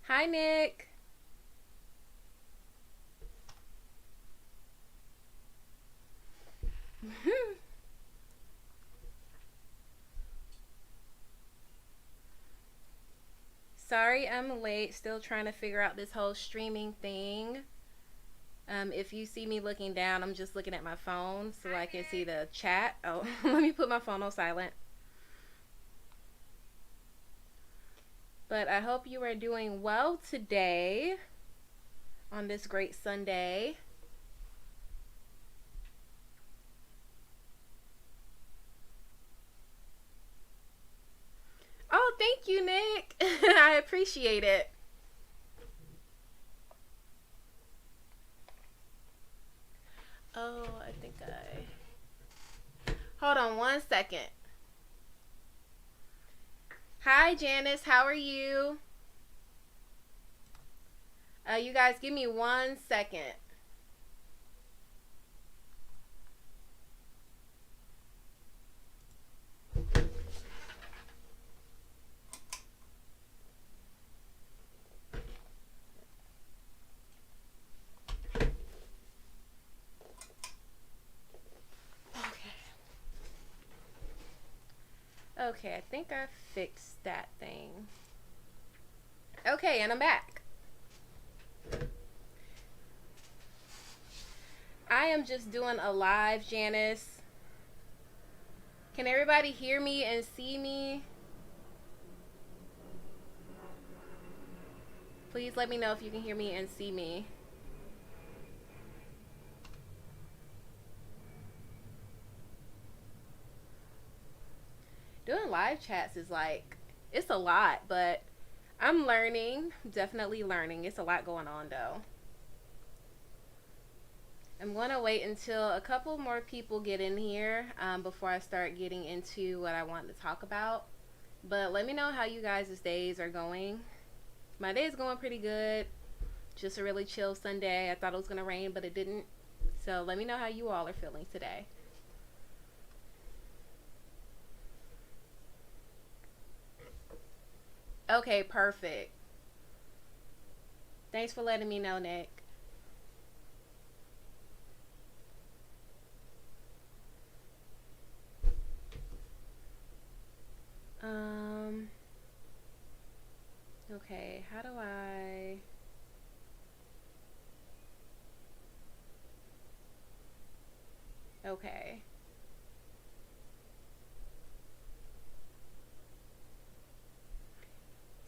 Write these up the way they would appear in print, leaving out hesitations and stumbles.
Hi, Nick. Sorry I'm late. Still trying to figure out this whole streaming thing. If you see me looking down, I'm just looking at my phone so I can see the chat. Oh, let me put my phone on silent. But I hope you are doing well today on this great Sunday. Oh, thank you, Nick. I appreciate it. Oh, I think I. Hold on 1 second. Hi, Janice. How are you? You guys, give me 1 second. Okay, I think I fixed that thing. Okay, and I'm back. I am just doing a live, Janice. Can everybody hear me and see me? Please let me know if you can hear me and see me. Doing live chats is like, it's a lot, but I'm learning, definitely learning. It's a lot going on though. I'm going to wait until a couple more people get in here before I start getting into what I want to talk about. But let me know how you guys' days are going. My day is going pretty good. Just a really chill Sunday. I thought it was going to rain, but it didn't. So let me know how you all are feeling today. Okay, perfect. Thanks for letting me know, Nick. Um, okay, how do I... Okay.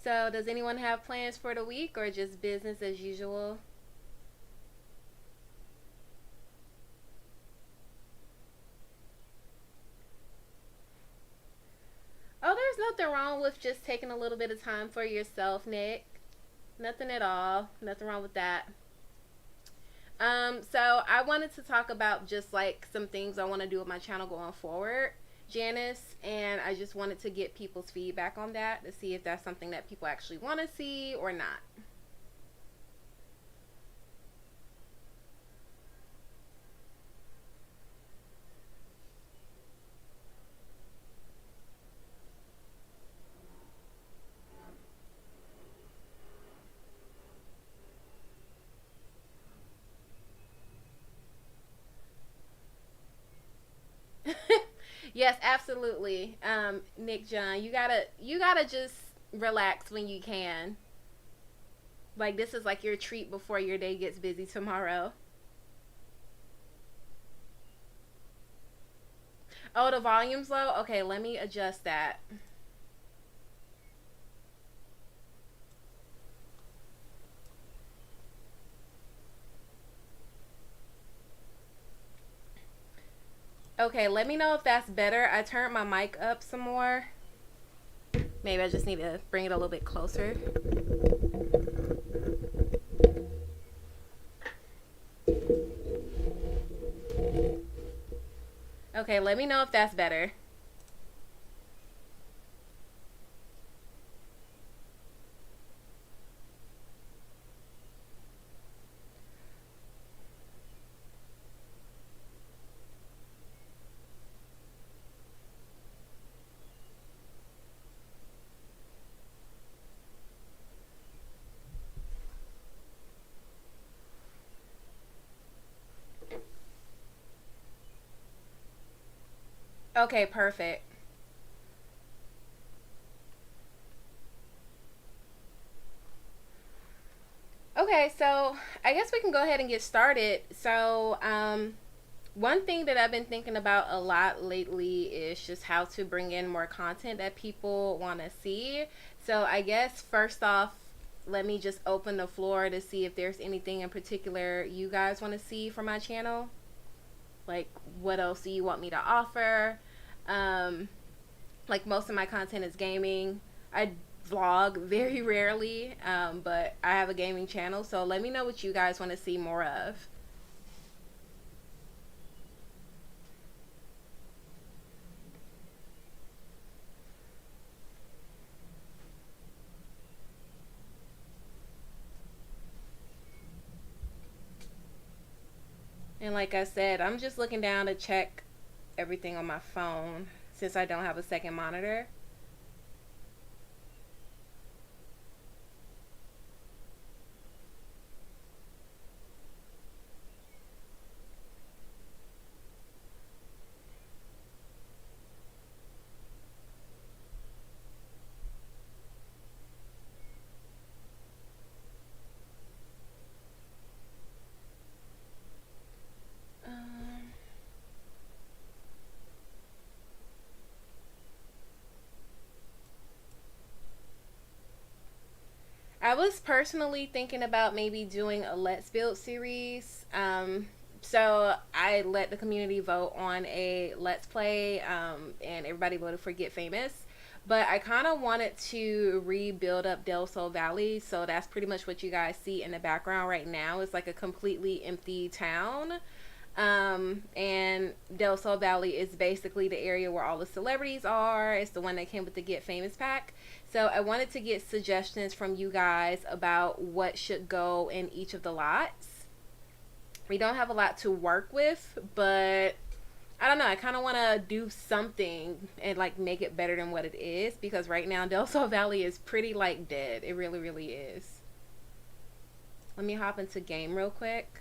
So, does anyone have plans for the week or just business as usual? Oh, there's nothing wrong with just taking a little bit of time for yourself, Nick. Nothing at all. Nothing wrong with that. So I wanted to talk about just like some things I want to do with my channel going forward, Janice, and I just wanted to get people's feedback on that to see if that's something that people actually want to see or not. Yes, absolutely. Nick John, you gotta just relax when you can. Like this is like your treat before your day gets busy tomorrow. Oh, the volume's low? Okay, let me adjust that. Okay, let me know if that's better. I turned my mic up some more. Maybe I just need to bring it a little bit closer. Okay, let me know if that's better. Okay, perfect. Okay, so I guess we can go ahead and get started. One thing that I've been thinking about a lot lately is just how to bring in more content that people want to see. So, I guess first off, let me just open the floor to see if there's anything in particular you guys want to see from my channel. Like, what else do you want me to offer? Um, like, most of my content is gaming. I vlog very rarely, but I have a gaming channel. So, let me know what you guys want to see more of. And like I said, I'm just looking down to check everything on my phone since I don't have a second monitor. Um, I was personally thinking about maybe doing a Let's Build series. So I let the community vote on a Let's Play, and everybody voted for Get Famous. But I kind of wanted to rebuild up Del Sol Valley, so that's pretty much what you guys see in the background right now. It's like a completely empty town. And Del Sol Valley is basically the area where all the celebrities are. It's the one that came with the Get Famous pack. So I wanted to get suggestions from you guys about what should go in each of the lots. We don't have a lot to work with, but I don't know. I kind of want to do something and like make it better than what it is, because right now Del Sol Valley is pretty like dead. It really, really is. Let me hop into game real quick.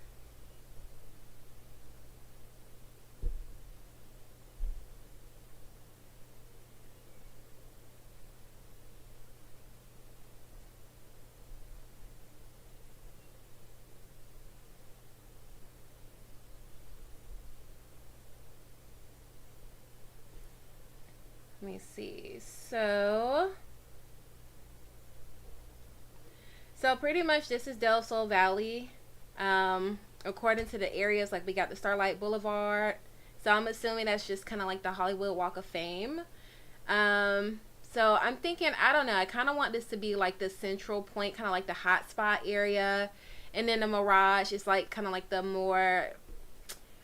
Let me see. So pretty much this is Del Sol Valley. According to the areas, like we got the Starlight Boulevard. So I'm assuming that's just kind of like the Hollywood Walk of Fame. So I'm thinking, I don't know, I kind of want this to be like the central point, kind of like the hot spot area. And then the Mirage is like kind of like the more,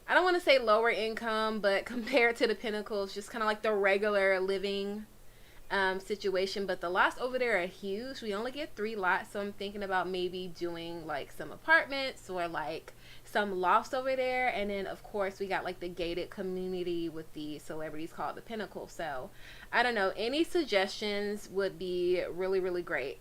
I don't want to say lower income, but compared to the Pinnacle, it's just kind of like the regular living situation. But the lots over there are huge. We only get 3 lots, so I'm thinking about maybe doing like some apartments or like some lofts over there. And then of course we got like the gated community with the celebrities called the Pinnacle. So I don't know, any suggestions would be really, really great.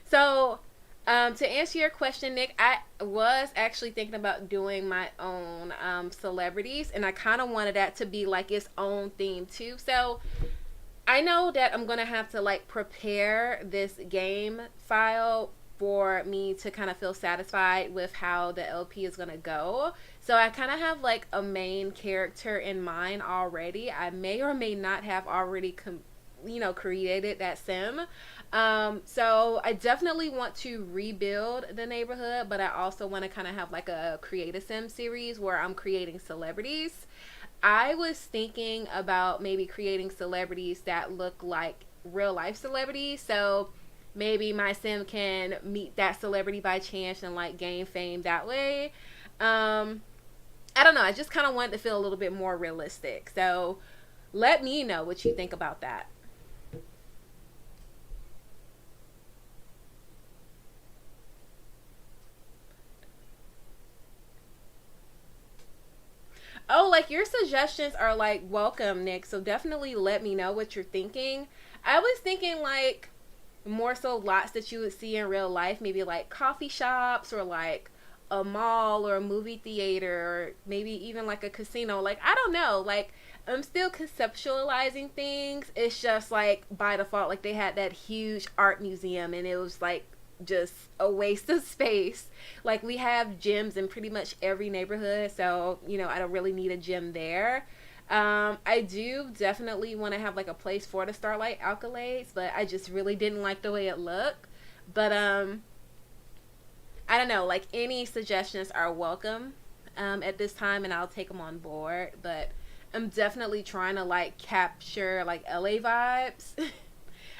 So to answer your question, Nick, I was actually thinking about doing my own celebrities, and I kind of wanted that to be like its own theme too. So I know that I'm gonna have to like prepare this game file for me to kind of feel satisfied with how the LP is gonna go. So I kind of have like a main character in mind already. I may or may not have already created that sim. So I definitely want to rebuild the neighborhood, but I also want to kind of have like a create a sim series where I'm creating celebrities. I was thinking about maybe creating celebrities that look like real life celebrities. So maybe my sim can meet that celebrity by chance and like gain fame that way. Um, I don't know. I just kind of wanted to feel a little bit more realistic. So let me know what you think about that. Oh, like your suggestions are like welcome, Nick. So definitely let me know what you're thinking. I was thinking like more so lots that you would see in real life, maybe like coffee shops or like a mall or a movie theater or maybe even like a casino. Like, I don't know. Like, I'm still conceptualizing things. It's just like by default, like they had that huge art museum and it was like just a waste of space. Like, we have gyms in pretty much every neighborhood, so I don't really need a gym there. I do definitely want to have like a place for the Starlight accolades, but I just really didn't like the way it looked. But I don't know, like any suggestions are welcome at this time, and I'll take them on board. But I'm definitely trying to like capture like LA vibes.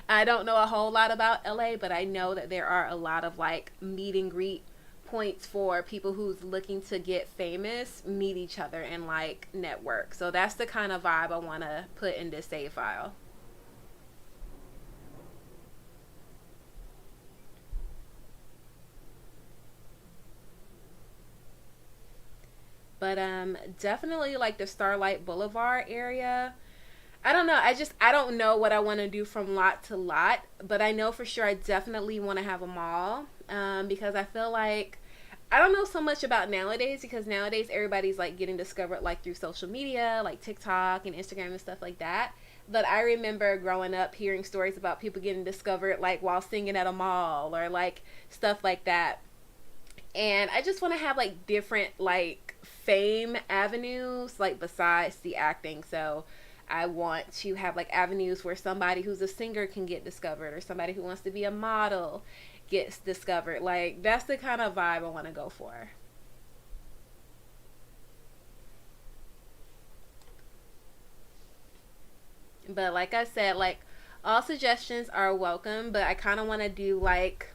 I don't know a whole lot about LA, but I know that there are a lot of like meet and greet points for people who's looking to get famous, meet each other, and like network. So that's the kind of vibe I want to put in this save file. But definitely like the Starlight Boulevard area. I don't know. I don't know what I want to do from lot to lot, but I know for sure I definitely want to have a mall because I feel like I don't know so much about nowadays because nowadays everybody's like getting discovered like through social media, like TikTok and Instagram and stuff like that. But I remember growing up hearing stories about people getting discovered like while singing at a mall or like stuff like that. And I just want to have like different like fame avenues like besides the acting. So I want to have like avenues where somebody who's a singer can get discovered or somebody who wants to be a model gets discovered. Like that's the kind of vibe I want to go for. But like I said, like all suggestions are welcome, but I kind of want to do like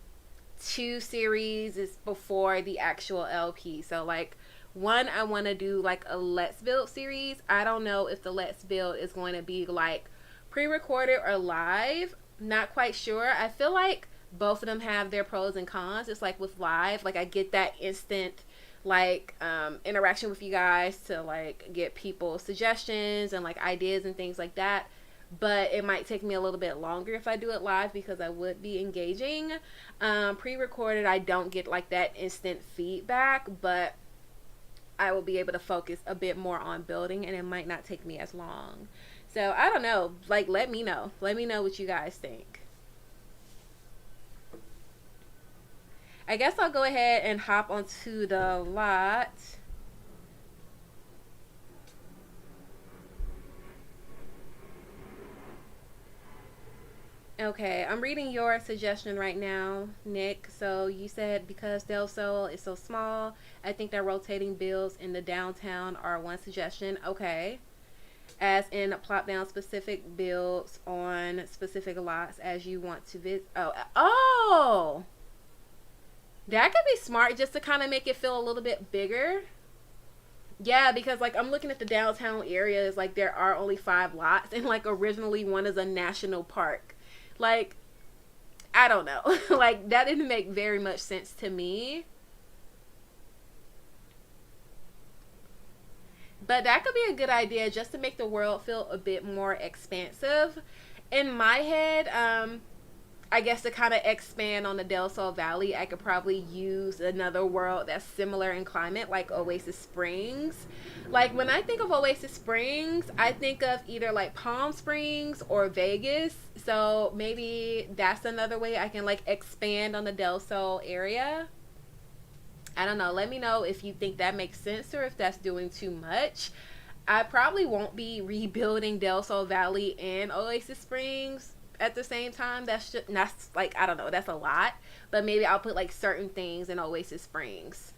two series is before the actual LP. So like one, I want to do like a Let's Build series. I don't know if the Let's Build is going to be like pre-recorded or live. Not quite sure. I feel like both of them have their pros and cons. It's like with live, like I get that instant like interaction with you guys to like get people suggestions and like ideas and things like that, but it might take me a little bit longer if I do it live because I would be engaging. Pre-recorded, I don't get like that instant feedback, but I will be able to focus a bit more on building and it might not take me as long. So I don't know, like let me know what you guys think. I guess I'll go ahead and hop onto the lot. Okay, I'm reading your suggestion right now, Nick. So you said because Del Sol is so small, I think that rotating builds in the downtown are one suggestion. Okay. As in plop down specific builds on specific lots as you want to visit. Oh, that could be smart just to kind of make it feel a little bit bigger. Yeah, because like I'm looking at the downtown areas, like there are only 5 lots, and like originally one is a national park. Like, I don't know. Like, that didn't make very much sense to me. But that could be a good idea just to make the world feel a bit more expansive. In my head, I guess to kind of expand on the Del Sol Valley, I could probably use another world that's similar in climate, like Oasis Springs. Like when I think of Oasis Springs, I think of either like Palm Springs or Vegas. So maybe that's another way I can like expand on the Del Sol area. I don't know. Let me know if you think that makes sense or if that's doing too much. I probably won't be rebuilding Del Sol Valley and Oasis Springs at the same time. That's like I don't know. That's a lot. But maybe I'll put like certain things in Oasis Springs.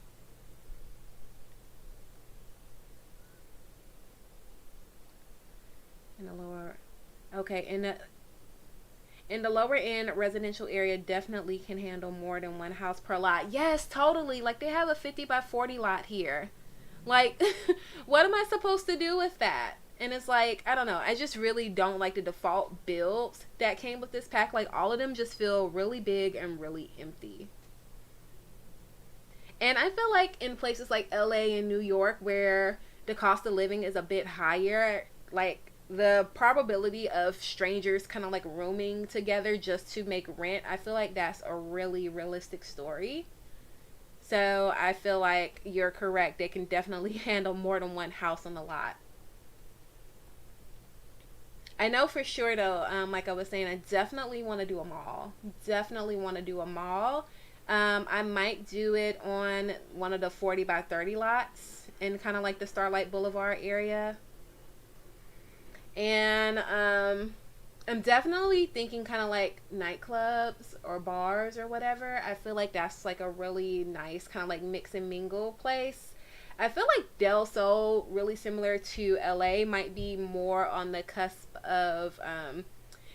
In the lower, okay, in the lower end residential area definitely can handle more than one house per lot. Yes, totally. Like they have a 50 by 40 lot here. Like, what am I supposed to do with that? And it's like, I don't know. I just really don't like the default builds that came with this pack. Like, all of them just feel really big and really empty. And I feel like in places like LA and New York where the cost of living is a bit higher, like, the probability of strangers kind of like rooming together just to make rent, I feel like that's a really realistic story. So I feel like you're correct. They can definitely handle more than one house on the lot. I know for sure though, like I was saying, I definitely want to do a mall. Definitely want to do a mall. I might do it on one of the 40 by 30 lots in kind of like the Starlight Boulevard area. And I'm definitely thinking kind of like nightclubs or bars or whatever. I feel like that's like a really nice kind of like mix and mingle place. I feel like Del Sol, really similar to LA, might be more on the cusp of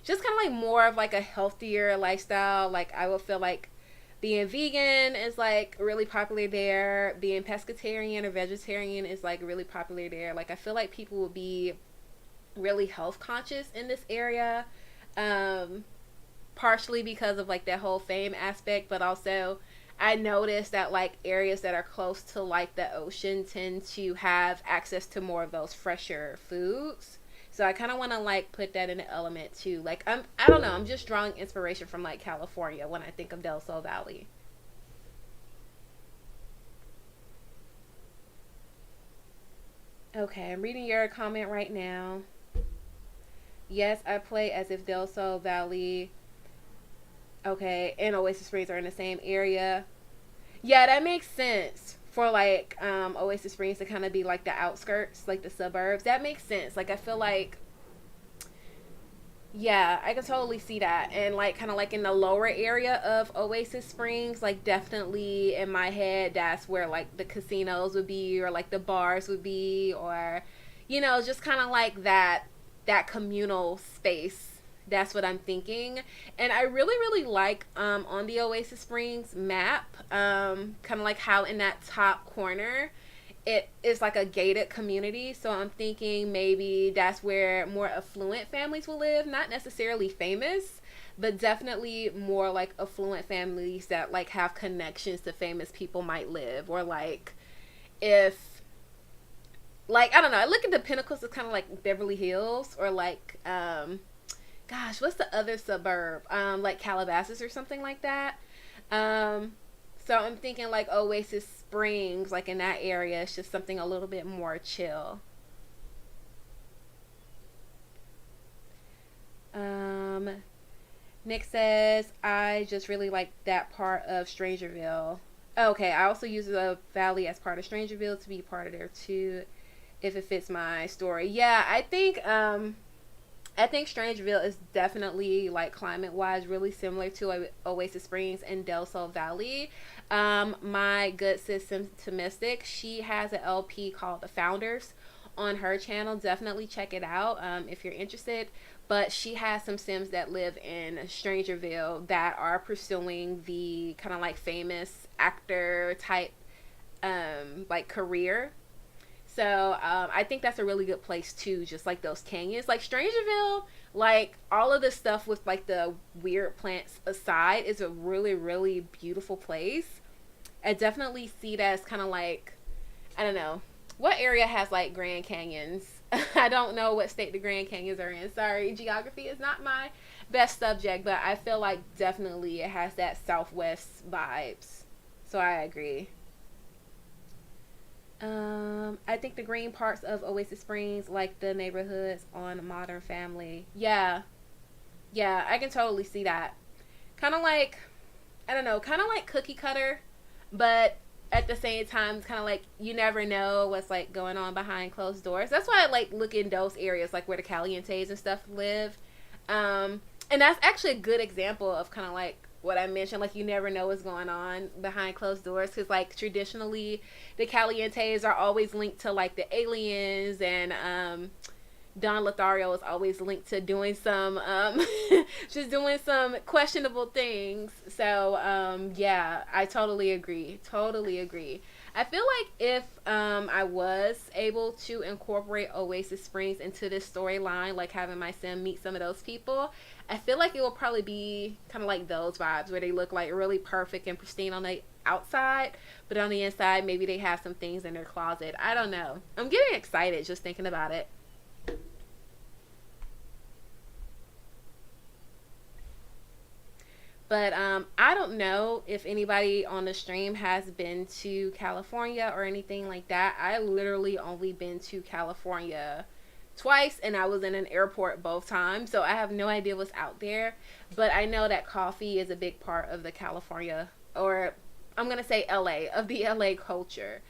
just kind of like more of like a healthier lifestyle. Like I would feel like being vegan is like really popular there. Being pescatarian or vegetarian is like really popular there. Like I feel like people would be really health conscious in this area, um partially because of like that whole fame aspect, but also I noticed that like areas that are close to like the ocean tend to have access to more of those fresher foods. So I kind of want to like put that in the element too. Like I don't know, I'm just drawing inspiration from like California when I think of Del Sol Valley. Okay, I'm reading your comment right now. Yes, I play as if Del Sol Valley, okay, and Oasis Springs are in the same area. Yeah, that makes sense for like Oasis Springs to kind of be like the outskirts, like the suburbs. That makes sense. Like I feel like, yeah, I can totally see that. And like kind of like in the lower area of Oasis Springs, like definitely in my head that's where like the casinos would be, or like the bars would be, or just kind of like that communal space. That's what I'm thinking. And I really really like on the Oasis Springs map, kind of like how in that top corner it is like a gated community. So I'm thinking maybe that's where more affluent families will live, not necessarily famous, but definitely more like affluent families that like have connections to famous people might live. Or like if, like, I don't know, I look at the Pinnacles as kind of like Beverly Hills, or like gosh, what's the other suburb, like Calabasas or something like that. um so I'm thinking like Oasis Springs, like in that area, it's just something a little bit more chill. um Nick says, I just really like that part of Strangerville. Okay, I also use the valley as part of Strangerville to be part of there too, if it fits my story. Yeah, I think Strangeville is definitely like climate wise really similar to Oasis Springs and Del Sol Valley. My good sis Simply-Nisey, she has an LP called The Founders on her channel. Definitely check it out if you're interested. But she has some Sims that live in Strangerville that are pursuing the kind of like famous actor type like career. So I think that's a really good place too. Just like those canyons, like Strangerville, like all of the stuff with like the weird plants aside, is a really really beautiful place. I definitely see that as kind of like, I don't know what area has like Grand Canyons. I don't know what state the Grand Canyons are in. Sorry, geography is not my best subject, but I feel like definitely it has that Southwest vibes. So I agree. I think the green parts of Oasis Springs, like the neighborhoods on Modern Family. Yeah, yeah, I can totally see that. Kind of like, I don't know, kind of like cookie cutter, but at the same time, it's kind of like you never know what's like going on behind closed doors. That's why I like look in those areas, like where the Calientes and stuff live. And that's actually a good example of kind of like what I mentioned, like you never know what's going on behind closed doors, because like traditionally the Calientes are always linked to like the aliens, and Don Lothario is always linked to doing some just doing some questionable things. So yeah, I totally agree. Totally agree. I feel like if I was able to incorporate Oasis Springs into this storyline, like having my sim meet some of those people, I feel like it will probably be kind of like those vibes where they look like really perfect and pristine on the outside, but on the inside maybe they have some things in their closet. I don't know. I'm getting excited just thinking about it. But I don't know if anybody on the stream has been to California or anything like that. I literally only been to California twice, and I was in an airport both times, so I have no idea what's out there. But I know that coffee is a big part of the California, or I'm gonna say LA, of the LA culture.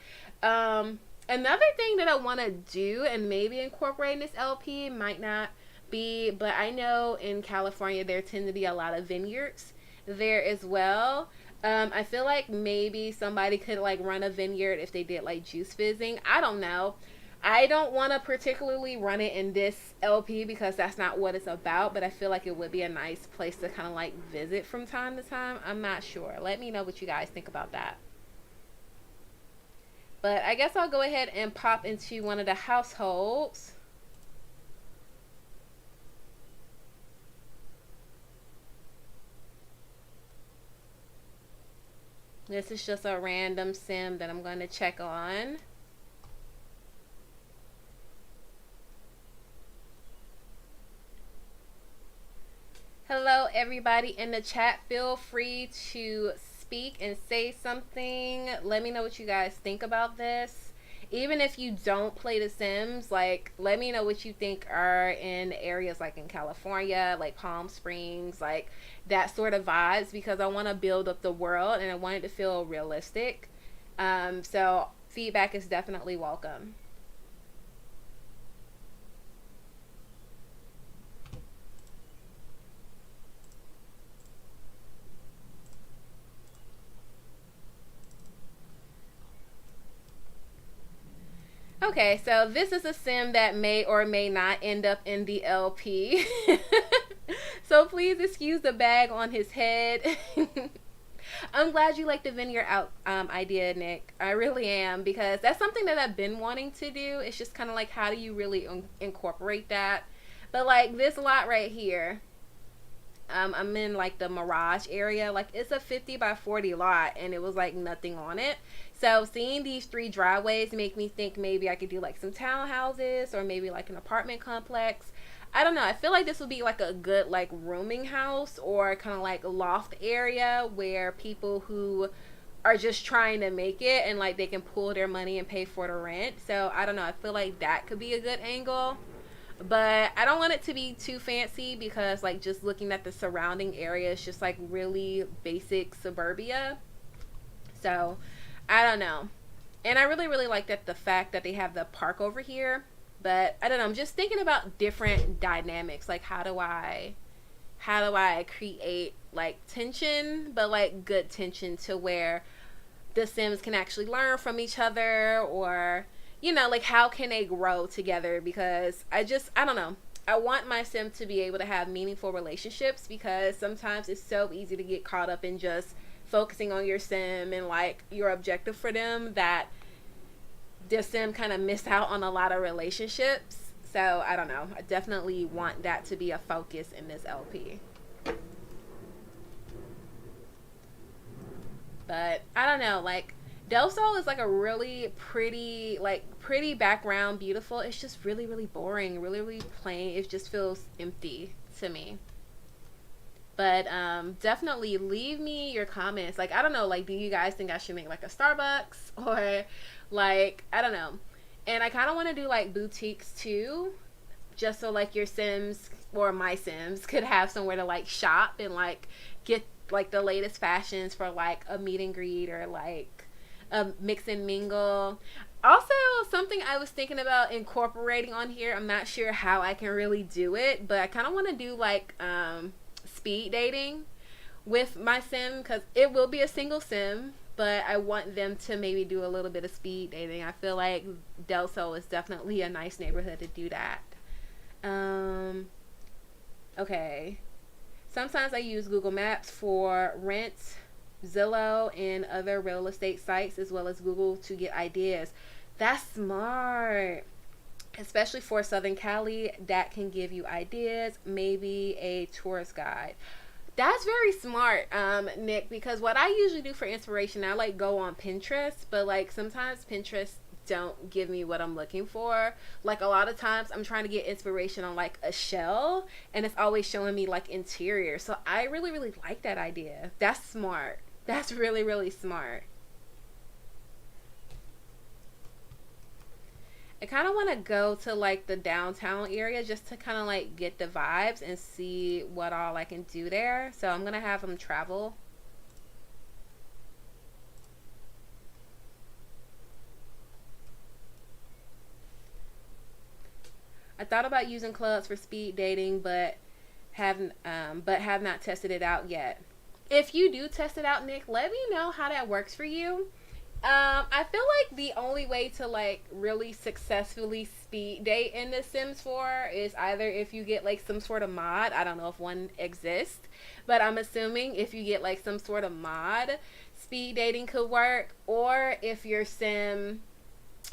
Another thing that I want to do and maybe incorporate in this LP might not be, but I know in California there tend to be a lot of vineyards there as well. I feel like maybe somebody could like run a vineyard if they did like juice fizzing. I don't know. I don't want to particularly run it in this LP because that's not what it's about, but I feel like it would be a nice place to kind of like visit from time to time. I'm not sure. Let me know what you guys think about that. But I guess I'll go ahead and pop into one of the households. This is just a random sim that I'm going to check on. Hello everybody in the chat. Feel free to speak and say something. Let me know what you guys think about this. Even if you don't play The Sims, like let me know what you think are in areas like in California, like Palm Springs, like that sort of vibes, because I want to build up the world and I want it to feel realistic. So feedback is definitely welcome. Okay, so this is a sim that may or may not end up in the LP. So please excuse the bag on his head. I'm glad you like the vineyard out idea, Nick. I really am, because that's something that I've been wanting to do. It's just kind of like, how do you really incorporate that? But like this lot right here, I'm in like the Mirage area. Like it's a 50 by 40 lot and it was like nothing on it. So seeing these 3 driveways make me think maybe I could do like some townhouses or maybe like an apartment complex. I don't know. I feel like this would be like a good like rooming house or kind of like loft area where people who are just trying to make it and like they can pull their money and pay for the rent. So I don't know. I feel like that could be a good angle. But I don't want it to be too fancy because like just looking at the surrounding area is just like really basic suburbia. So I don't know. And I really like that the fact that they have the park over here. But I don't know, I'm just thinking about different dynamics. Like how do I create like tension, but like good tension to where the Sims can actually learn from each other, or you know, like how can they grow together? Because I don't know. I want my Sim to be able to have meaningful relationships, because sometimes it's so easy to get caught up in just focusing on your Sim and like your objective for them that the Sim kind of miss out on a lot of relationships. So I don't know. I definitely want that to be a focus in this LP. But I don't know, like Del Sol is like a really pretty background, beautiful. It's just really boring, really plain. It just feels empty to me. But definitely leave me your comments. Like I don't know, like do you guys think I should make like a Starbucks, or like I don't know. And I kind of want to do like boutiques too, just so like your Sims or my Sims could have somewhere to like shop and like get like the latest fashions for like a meet and greet or like a mix and mingle. Also, something I was thinking about incorporating on here, I'm not sure how I can really do it, but I kind of want to do like speed dating with my Sim, because it will be a single Sim, but I want them to maybe do a little bit of speed dating. I feel like Del Sol is definitely a nice neighborhood to do that. Okay. Sometimes I use Google Maps for rent, Zillow, and other real estate sites, as well as Google to get ideas. That's smart. Especially for Southern Cali, that can give you ideas, maybe a tourist guide. That's very smart, Nick, because what I usually do for inspiration, I like go on Pinterest, but like sometimes Pinterest don't give me what I'm looking for. Like a lot of times I'm trying to get inspiration on like a shell and it's always showing me like interior. So I really, really like that idea. That's smart. That's really, really smart. I kind of want to go to like the downtown area just to kind of like get the vibes and see what all I can do there. So I'm going to have them travel. I thought about using clubs for speed dating, but have not tested it out yet. If you do test it out, Nick, let me know how that works for you. I feel like the only way to like really successfully speed date in The Sims 4 is either if you get like some sort of mod. I don't know if one exists, but I'm assuming if you get like some sort of mod, speed dating could work, or if your sim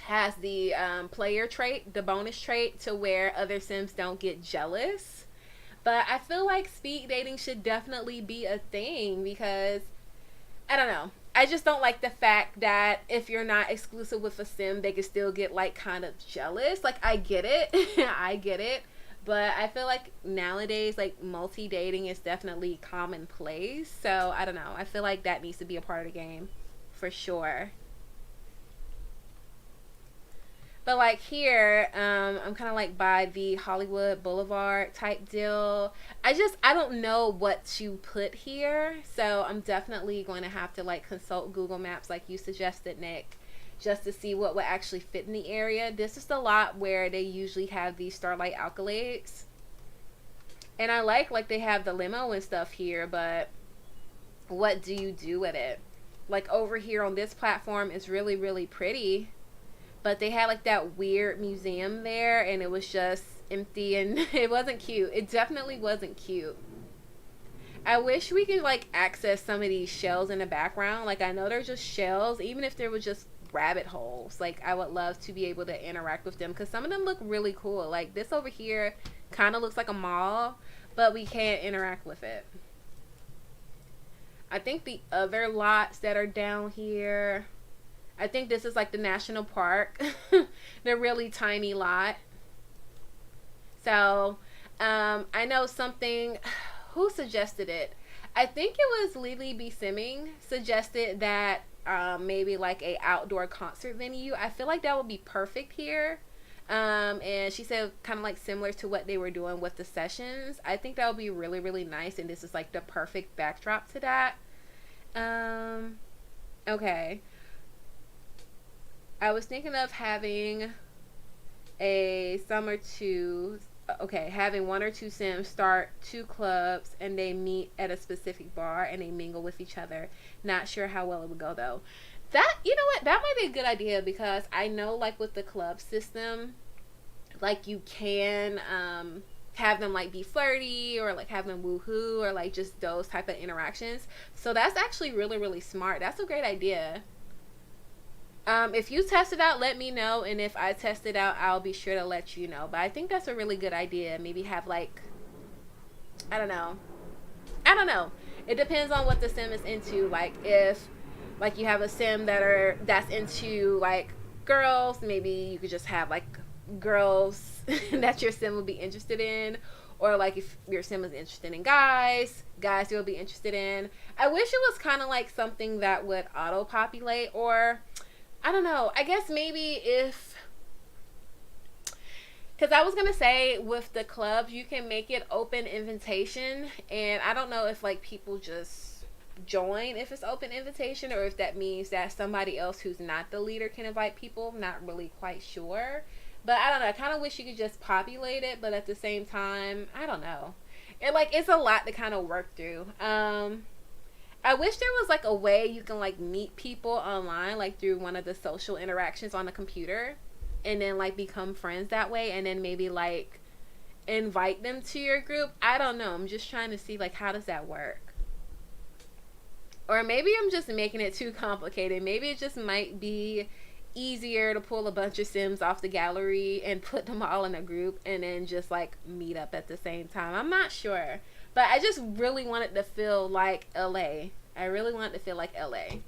has the player trait, the bonus trait, to where other sims don't get jealous. But I feel like speed dating should definitely be a thing because I don't know. I just don't like the fact that if you're not exclusive with a sim, they can still get like kind of jealous. Like I get it. I get it. But I feel like nowadays like multi-dating is definitely commonplace. So I don't know. I feel like that needs to be a part of the game for sure. But like here, I'm kind of like by the Hollywood Boulevard type deal. I don't know what to put here. So I'm definitely going to have to like consult Google Maps like you suggested, Nick, just to see what would actually fit in the area. This is the lot where they usually have these Starlight Accolades. And I like they have the limo and stuff here, but what do you do with it? Like over here on this platform is really, really pretty. But they had like that weird museum there and it was just empty and it wasn't cute. It definitely wasn't cute. I wish we could like access some of these shells in the background. Like I know they're just shells, even if there was just rabbit holes. Like I would love to be able to interact with them because some of them look really cool. Like this over here kind of looks like a mall, but we can't interact with it. I think the other lots that are down here, I think this is like the national park. They're really tiny lot. So I know something, who suggested it? I think it was Lily B. Simming suggested that maybe like a outdoor concert venue. I feel like that would be perfect here. And she said kind of like similar to what they were doing with the sessions. I think that would be really, really nice. And this is like the perfect backdrop to that. Okay. I was thinking of having having one or two sims start two clubs and they meet at a specific bar and they mingle with each other. Not sure how well it would go though. That, you know what, that might be a good idea because I know like with the club system, like you can have them like be flirty or like have them woohoo or like just those type of interactions. So that's actually really, really smart. That's a great idea. If you test it out, let me know. And if I test it out, I'll be sure to let you know. But I think that's a really good idea. Maybe have like, I don't know. I don't know. It depends on what the sim is into. Like if like you have a sim that's into like girls, maybe you could just have like girls that your sim would be interested in. Or like if your sim is interested in guys you'll be interested in. I wish it was kind of like something that would auto-populate, or I don't know. I guess maybe because I was going to say with the clubs, you can make it open invitation. And I don't know if like people just join if it's open invitation or if that means that somebody else who's not the leader can invite people. Not really quite sure. But I don't know. I kind of wish you could just populate it. But at the same time, I don't know. It's a lot to kind of work through. I wish there was like a way you can like meet people online, like through one of the social interactions on the computer, and then like become friends that way, and then maybe like invite them to your group. I don't know. I'm just trying to see like how does that work? Or maybe I'm just making it too complicated. Maybe it just might be easier to pull a bunch of sims off the gallery and put them all in a group and then just like meet up at the same time. I'm not sure. But I just really wanted to feel like LA. I really wanted to feel like LA.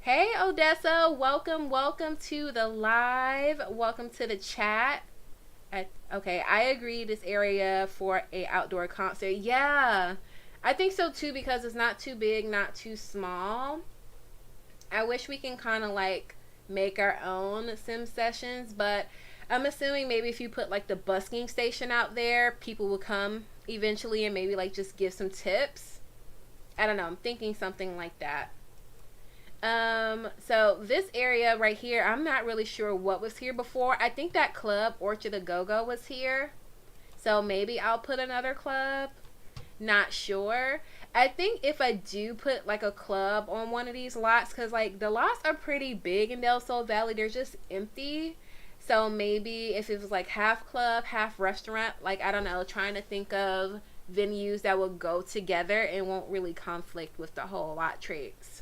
Hey Odessa, welcome, welcome to the live. Welcome to the chat. Okay, I agree this area for a outdoor concert. Yeah. I think so too because it's not too big, not too small. I wish we can kind of like make our own sim sessions, but I'm assuming maybe if you put like the busking station out there, people will come eventually and maybe like just give some tips. I don't know. I'm thinking something like that. So this area right here, I'm not really sure what was here before. I think that club, Orchard a Go-Go, was here. So maybe I'll put another club. Not sure. I think if I do put like a club on one of these lots, because like the lots are pretty big in Del Sol Valley, they're just empty. So maybe if it was like half club, half restaurant, like I don't know, trying to think of venues that will go together and won't really conflict with the whole lot traits.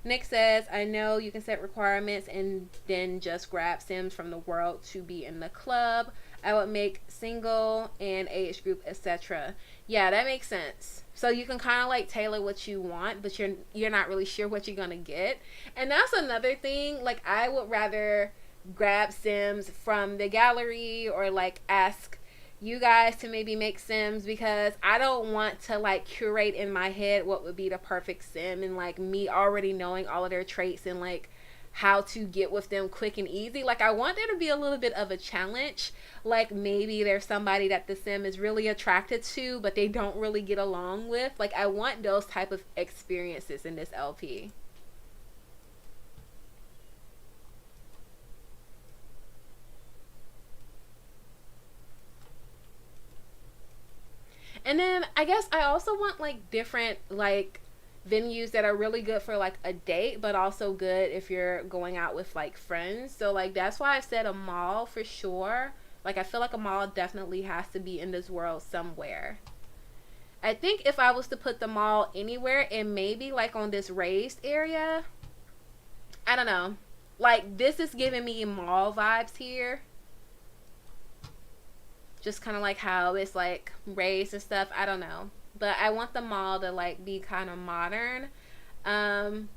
Nick says, I know you can set requirements and then just grab Sims from the world to be in the club. I would make single and age group, etc. Yeah, that makes sense. So you can kind of like tailor what you want, but you're not really sure what you're gonna get. And that's another thing. Like I would rather grab Sims from the gallery or like ask you guys to maybe make Sims because I don't want to like curate in my head what would be the perfect Sim and like me already knowing all of their traits and like how to get with them quick and easy. Like I want there to be a little bit of a challenge. Like maybe there's somebody that the Sim is really attracted to but they don't really get along with. Like I want those type of experiences in this LP. And then I guess I also want like different like venues that are really good for like a date, but also good if you're going out with like friends. So like that's why I said a mall for sure. Like I feel like a mall definitely has to be in this world somewhere. I think if I was to put the mall anywhere and maybe like on this raised area, I don't know. Like this is giving me mall vibes here. Just kind of like how it's like raised and stuff. I don't know, but I want the mall to like be kind of modern. um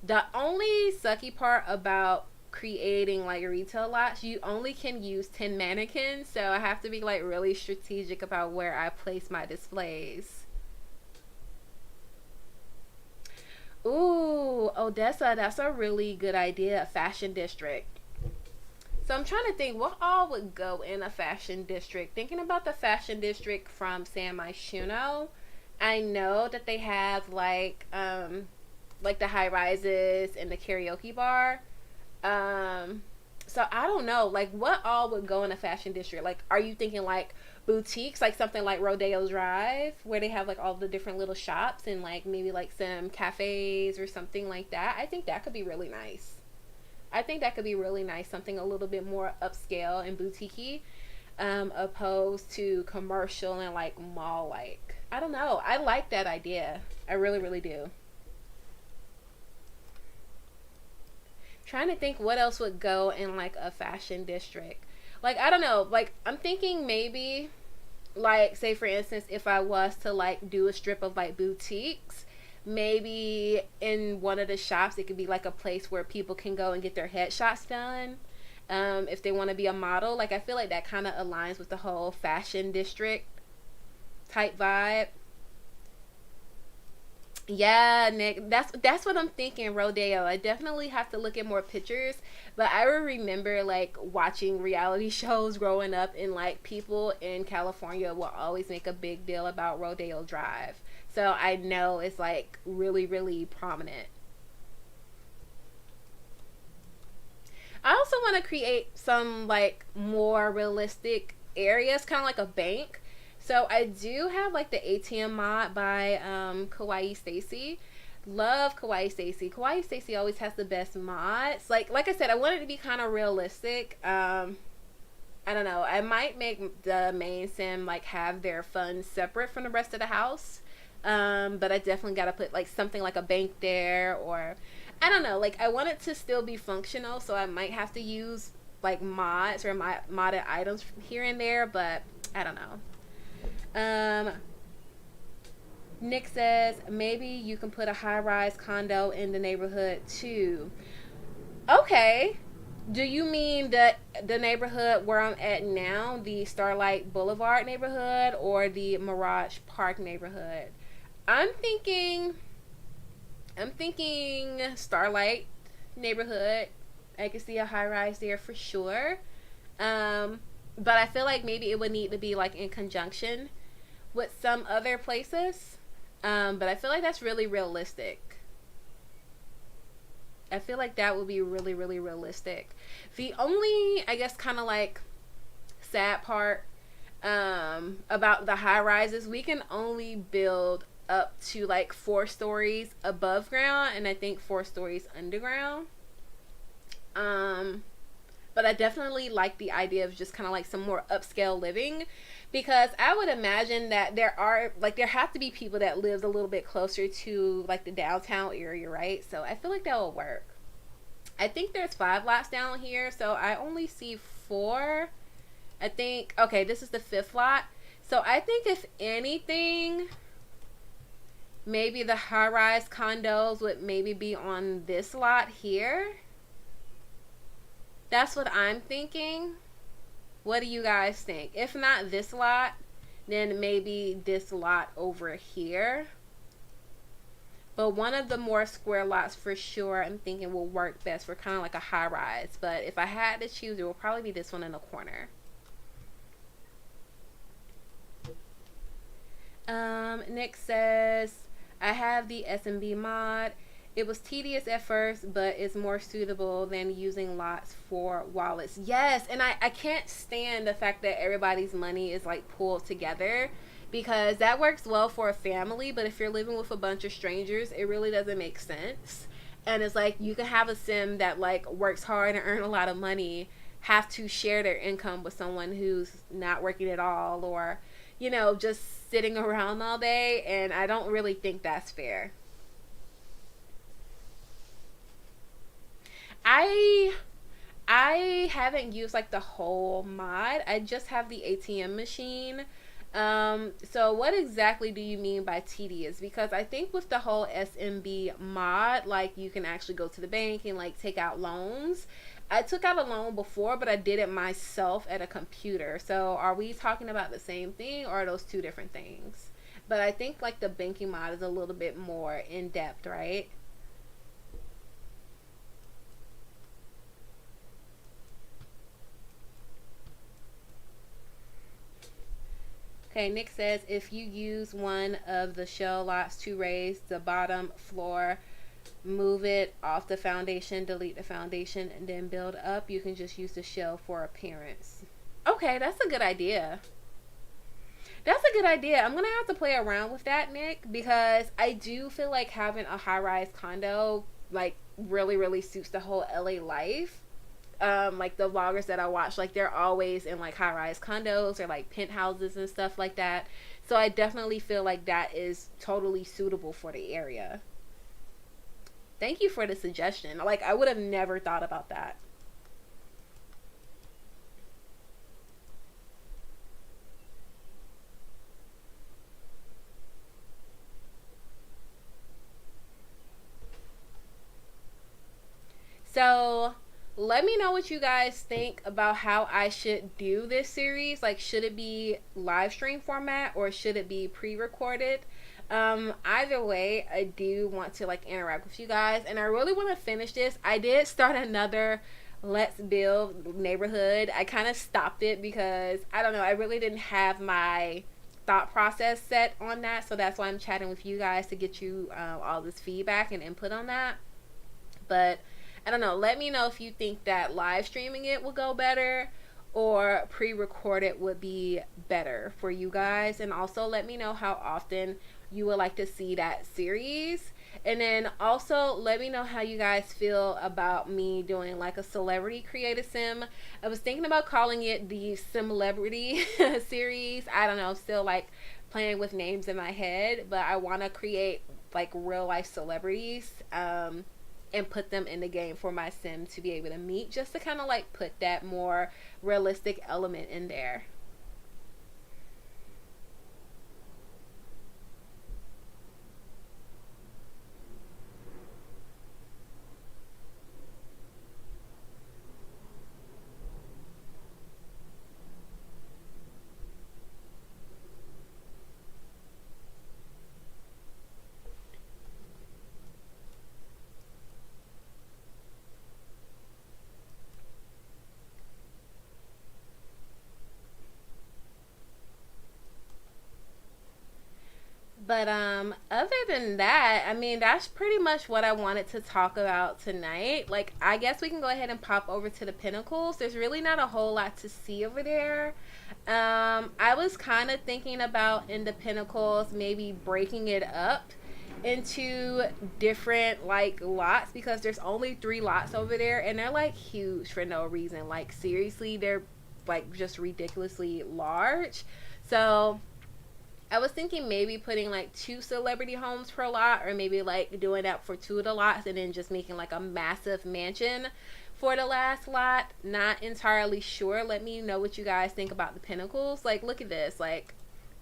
the only sucky part about creating like retail lots, you only can use 10 mannequins, so I have to be like really strategic about where I place my displays. Ooh, Odessa, that's a really good idea, a fashion district. So I'm trying to think what all would go in a fashion district. Thinking about the fashion district from San Myshuno, I know that they have like the high rises and the karaoke bar. Um so I don't know, like what all would go in a fashion district. Like are you thinking like boutiques, like something like Rodeo Drive where they have like all the different little shops and like maybe like some cafes or something like that? I think that could be really nice. I think that could be really nice, something a little bit more upscale and boutique opposed to commercial and like mall like. I don't know. I like that idea. I really, really do. Trying to think what else would go in like a fashion district. Like I don't know. Like I'm thinking maybe like say for instance if I was to like do a strip of like boutiques, maybe in one of the shops it could be like a place where people can go and get their headshots done, if they want to be a model. Like I feel like that kind of aligns with the whole fashion district type vibe. Yeah, Nick, that's what I'm thinking. Rodeo. I definitely have to look at more pictures, but I remember like watching reality shows growing up, and like people in California will always make a big deal about Rodeo Drive. So I know it's like really, really prominent. I also want to create some like more realistic areas, kind of like a bank. So I do have like the ATM mod by Kawaii Stacy. Love Kawaii Stacy. Kawaii Stacy always has the best mods. Like I said, I want it to be kind of realistic. I don't know. I might make the main sim like have their funds separate from the rest of the house. But I definitely got to put like something like a bank there, or I don't know. Like I want it to still be functional, so I might have to use like mods or modded items here and there, but I don't know. Um, Nick says maybe you can put a high-rise condo in the neighborhood too. Okay. Do you mean the neighborhood where I'm at now, the Starlight Boulevard neighborhood, or the Mirage Park neighborhood? I'm thinking I'm thinking Starlight neighborhood. I can see a high rise there for sure. Um, but I feel like maybe it would need to be like in conjunction with some other places. But I feel like that's really realistic. I feel like that would be really, really realistic. The only, I guess, kind of like sad part about the high rises, we can only build up to like 4 stories above ground, and I think 4 stories underground. Um, but I definitely like the idea of just kind of like some more upscale living, because I would imagine that there have to be people that lives a little bit closer to like the downtown area, right? So I feel like that will work. I think there's 5 lots down here, so I only see 4. I think, okay, this is the 5th lot. So I think if anything, maybe the high rise condos would maybe be on this lot here. That's what I'm thinking. What do you guys think? If not this lot, then maybe this lot over here. But one of the more square lots for sure, I'm thinking will work best for kind of like a high rise. But if I had to choose, it will probably be this one in the corner. Nick says, I have the SMB mod. It was tedious at first, but it's more suitable than using lots for wallets. Yes, and I can't stand the fact that everybody's money is like pulled together, because that works well for a family, but if you're living with a bunch of strangers, it really doesn't make sense. And it's like you can have a sim that like works hard and earn a lot of money have to share their income with someone who's not working at all, or just sitting around all day, and I don't really think that's fair. I I haven't used like the whole mod. I just have the ATM machine. So what exactly do you mean by tedious? Because I think with the whole SMB mod, like you can actually go to the bank and like take out loans. I took out a loan before, but I did it myself at a computer. So are we talking about the same thing, or are those two different things? But I think like the banking mod is a little bit more in depth, right? Okay, Nick says if you use one of the shell lots to raise the bottom floor, move it off the foundation, delete the foundation, and then build up, you can just use the shell for appearance. Okay, that's a good idea. That's a good idea. I'm gonna have to play around with that, Nick, because I do feel like having a high rise condo like really, really suits the whole LA life. Like the vloggers that I watch, like they're always in like high rise condos or like penthouses and stuff like that. So I definitely feel like that is totally suitable for the area. Thank you for the suggestion. Like I would have never thought about that. So let me know what you guys think about how I should do this series. Like, should it be live stream format or should it be pre-recorded? Either way, I do want to like interact with you guys, and I really want to finish this. I did start another Let's Build neighborhood. I kind of stopped it because I don't know, I really didn't have my thought process set on that, so that's why I'm chatting with you guys to get you all this feedback and input on that. But I don't know. Let me know if you think that live streaming it will go better or pre-recorded would be better for you guys. And also let me know how often you would like to see that series. And then also let me know how you guys feel about me doing like a celebrity creative sim. I was thinking about calling it the Celebrity series. I don't know, still like playing with names in my head, but I want to create like real life celebrities. And put them in the game for my sim to be able to meet, just to kind of like put that more realistic element in there. But other than that, I mean, that's pretty much what I wanted to talk about tonight. Like, I guess we can go ahead and pop over to the Pinnacles. There's really not a whole lot to see over there. I was kind of thinking about in the Pinnacles maybe breaking it up into different like lots, because there's only 3 lots over there and they're like huge for no reason. Like, seriously, they're like just ridiculously large. So I was thinking maybe putting like 2 celebrity homes per lot, or maybe like doing that for 2 of the lots and then just making like a massive mansion for the last lot. Not entirely sure. Let me know what you guys think about the Pinnacles. Like, look at this. Like,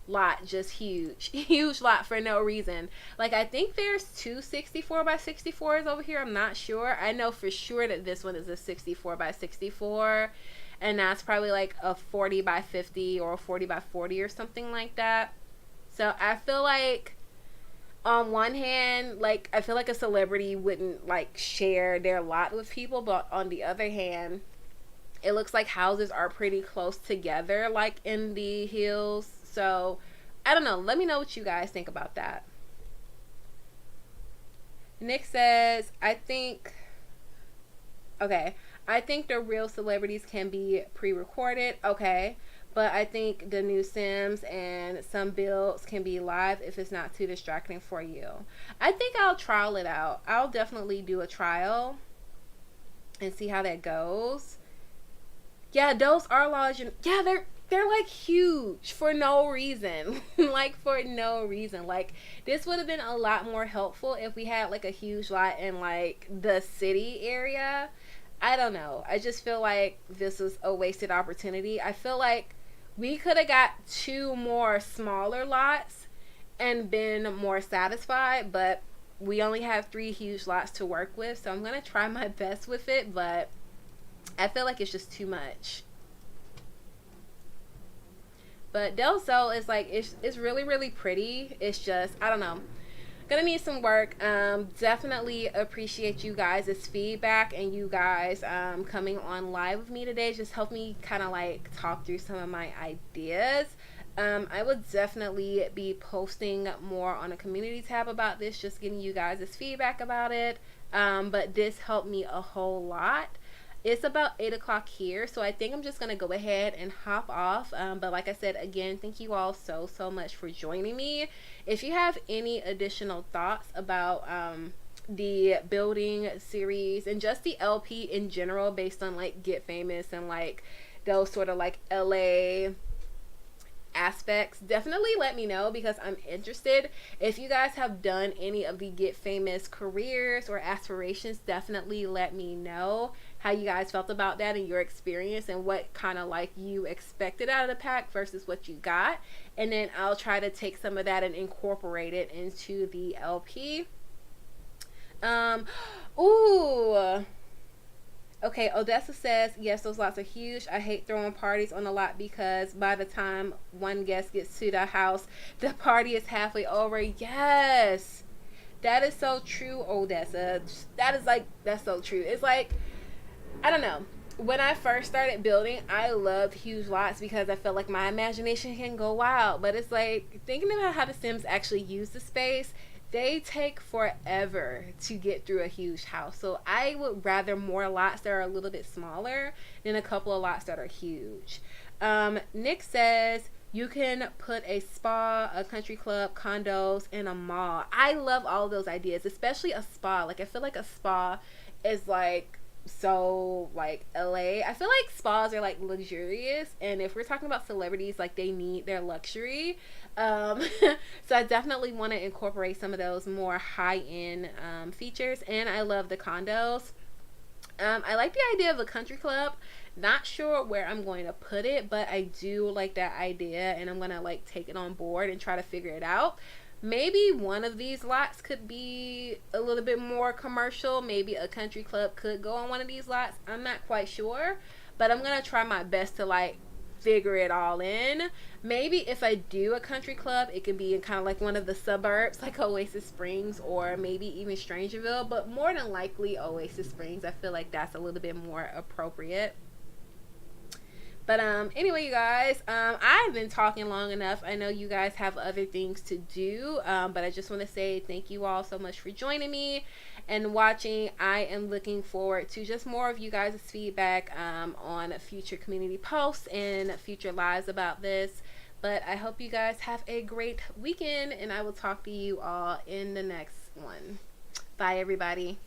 lot just huge. Huge lot for no reason. Like, I think there's 2 64 by 64s over here. I'm not sure. I know for sure that this one is a 64 by 64. And that's probably like a 40 by 50 or a 40 by 40 or something like that. So I feel like on one hand, like, I feel like a celebrity wouldn't like share their lot with people, but on the other hand, it looks like houses are pretty close together, like in the hills. So I don't know. Let me know what you guys think about that. Nick says, I think the real celebrities can be pre-recorded. Okay. But I think the new Sims and some builds can be live if it's not too distracting for you. I think I'll trial it out. I'll definitely do a trial and see how that goes. Yeah, those are large. And yeah, they're like huge for no reason. Like, for no reason. Like, this would have been a lot more helpful if we had like a huge lot in like the city area. I don't know. I just feel like this is a wasted opportunity. I feel like we could have got 2 more smaller lots and been more satisfied, but we only have 3 huge lots to work with. So I'm going to try my best with it, but I feel like it's just too much. But Del Sol is like, it's really, really pretty. It's just, I don't know. Gonna need some work. Definitely appreciate you guys' feedback and you guys coming on live with me today. Just help me kind of like talk through some of my ideas. I would definitely be posting more on a community tab about this, just getting you guys' feedback about it. But this helped me a whole lot. It's about 8 o'clock here, so I think I'm just going to go ahead and hop off. But like I said, again, thank you all so much for joining me. If you have any additional thoughts about the building series and just the LP in general, based on like Get Famous and like those sort of like LA aspects, definitely let me know, because I'm interested. If you guys have done any of the Get Famous careers or aspirations, definitely let me know how you guys felt about that and your experience and what kind of like you expected out of the pack versus what you got. And then I'll try to take some of that and incorporate it into the LP. Ooh. Okay, Odessa says, yes, those lots are huge. I hate throwing parties on a lot because by the time one guest gets to the house, the party is halfway over. Yes, that is so true, Odessa. That's so true. It's like, I don't know. When I first started building, I loved huge lots because I felt like my imagination can go wild. But it's like, thinking about how the Sims actually use the space, they take forever to get through a huge house. So I would rather more lots that are a little bit smaller than a couple of lots that are huge. Nick says you can put a spa, a country club, condos, and a mall. I love all of those ideas, especially a spa. Like, I feel like a spa is like so like LA. I feel like spas are like luxurious, and if we're talking about celebrities, like, they need their luxury. So I definitely want to incorporate some of those more high-end features. And I love the condos. I like the idea of a country club. Not sure where I'm going to put it, but I do like that idea, and I'm gonna like take it on board and try to figure it out. Maybe one of these lots could be a little bit more commercial. Maybe a country club could go on one of these lots. I'm not quite sure, but I'm gonna try my best to like figure it all in. Maybe if I do a country club, it could be in kind of like one of the suburbs, like Oasis Springs, or maybe even Strangerville, but more than likely Oasis Springs. I feel like that's a little bit more appropriate. But anyway, you guys, I've been talking long enough. I know you guys have other things to do, but I just want to say thank you all so much for joining me and watching. I am looking forward to just more of you guys' feedback on future community posts and future lives about this. But I hope you guys have a great weekend, and I will talk to you all in the next one. Bye, everybody.